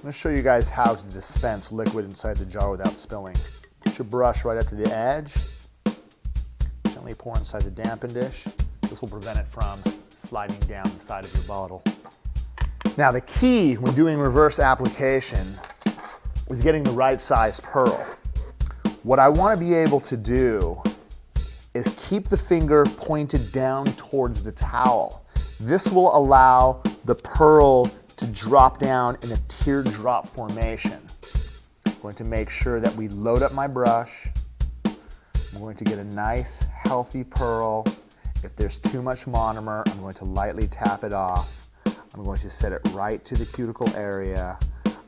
going to show you guys how to dispense liquid inside the jar without spilling. Put your brush right up to the edge. Gently pour inside the dampen dish. This will prevent it from sliding down the side of your bottle. Now the key when doing reverse application is getting the right size pearl. What I want to be able to do is keep the finger pointed down towards the towel. This will allow the pearl to drop down in a teardrop formation. I'm going to make sure that we load up my brush. I'm going to get a nice healthy pearl. If there's too much monomer, I'm going to lightly tap it off. I'm going to set it right to the cuticle area.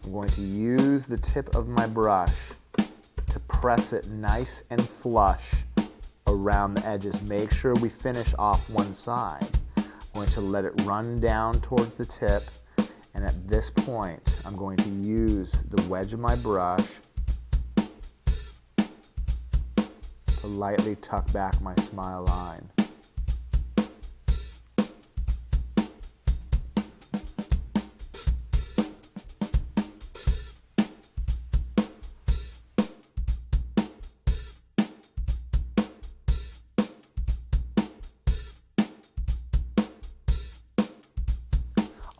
I'm going to use the tip of my brush to press it nice and flush around the edges. Make sure we finish off one side. I'm going to let it run down towards the tip, and at this point I'm going to use the wedge of my brush to lightly tuck back my smile line.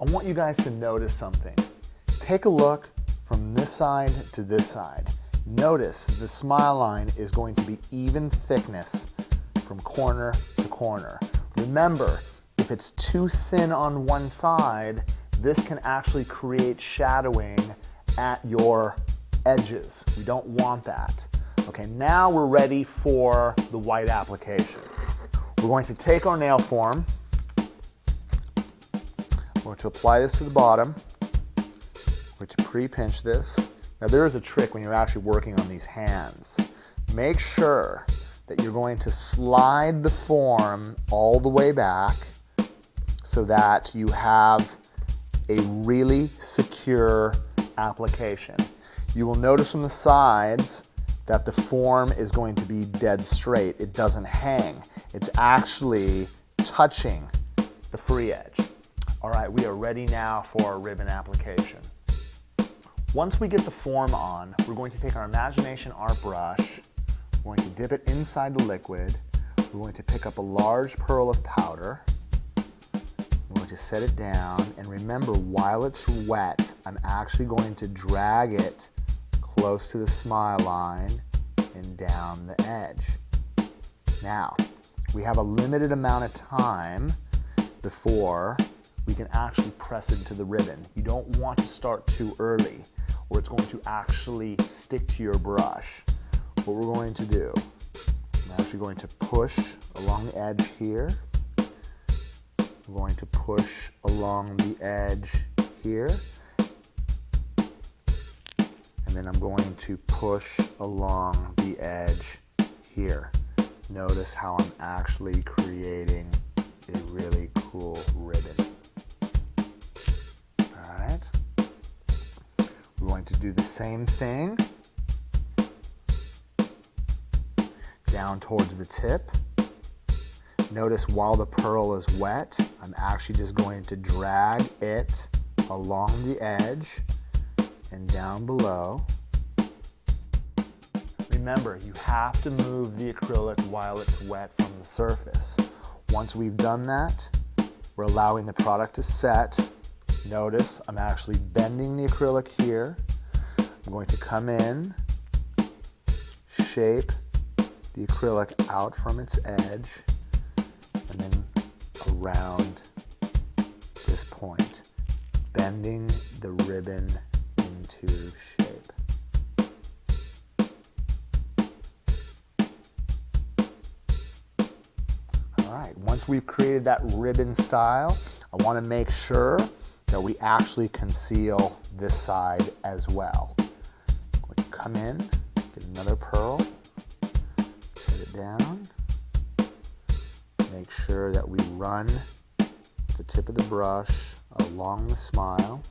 I want you guys to notice something. Take a look from this side to this side. Notice the smile line is going to be even thickness from corner to corner. Remember, if it's too thin on one side, this can actually create shadowing at your edges. We don't want that. Okay, now we're ready for the white application. We're going to take our nail form. We're going to apply this to the bottom. We're going to pre-pinch this. Now there is a trick when you're actually working on these hands. Make sure that you're going to slide the form all the way back so that you have a really secure application. You will notice from the sides that the form is going to be dead straight. It doesn't hang. It's actually touching the free edge. All right, we are ready now for our ribbon application. Once we get the form on, we're going to take our imagination art brush, we're going to dip it inside the liquid, we're going to pick up a large pearl of powder, we're going to set it down, and remember, while it's wet, I'm actually going to drag it close to the smile line and down the edge. Now, we have a limited amount of time before we can actually press into the ribbon. You don't want to start too early or it's going to actually stick to your brush. What we're going to do, I'm actually going to push along the edge here. I'm going to push along the edge here. And then I'm going to push along the edge here. Notice how I'm actually creating a really cool ribbon. Alright, we're going to do the same thing down towards the tip. Notice while the pearl is wet, I'm actually just going to drag it along the edge and down below. Remember, you have to move the acrylic while it's wet from the surface. Once we've done that, we're allowing the product to set. Notice I'm actually bending the acrylic here. I'm going to come in, shape the acrylic out from its edge, and then around this point, bending the ribbon into shape. All right, once we've created that ribbon style, I want to make sure that we actually conceal this side as well. I'm going to come in, get another pearl, set it down, make sure that we run the tip of the brush along the smile.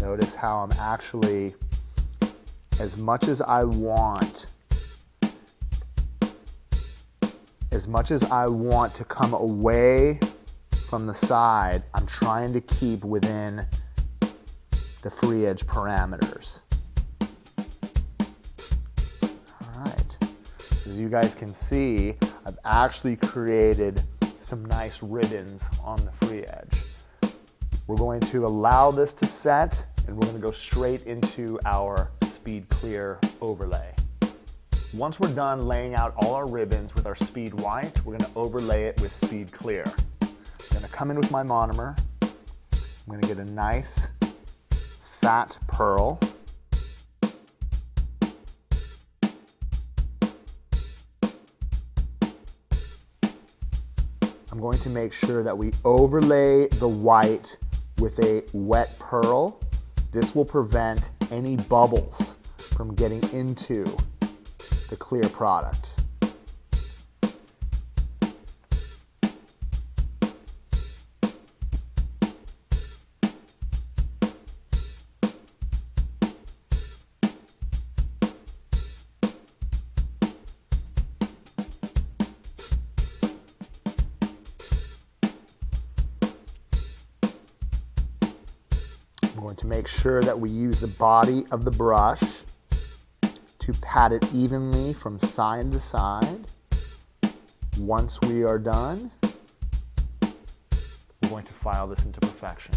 Notice how I'm actually, as much as I want to come away from the side, I'm trying to keep within the free edge parameters. All right. As you guys can see, I've actually created some nice ribbons on the free edge. We're going to allow this to set, and we're going to go straight into our speed clear overlay. Once we're done laying out all our ribbons with our speed white, we're going to overlay it with speed clear. I'm going to come in with my monomer. I'm going to get a nice fat pearl. I'm going to make sure that we overlay the white with a wet pearl. This will prevent any bubbles from getting into the clear product. I'm going to make sure that we use the body of the brush to pat it evenly from side to side. Once we are done, we're going to file this into perfection.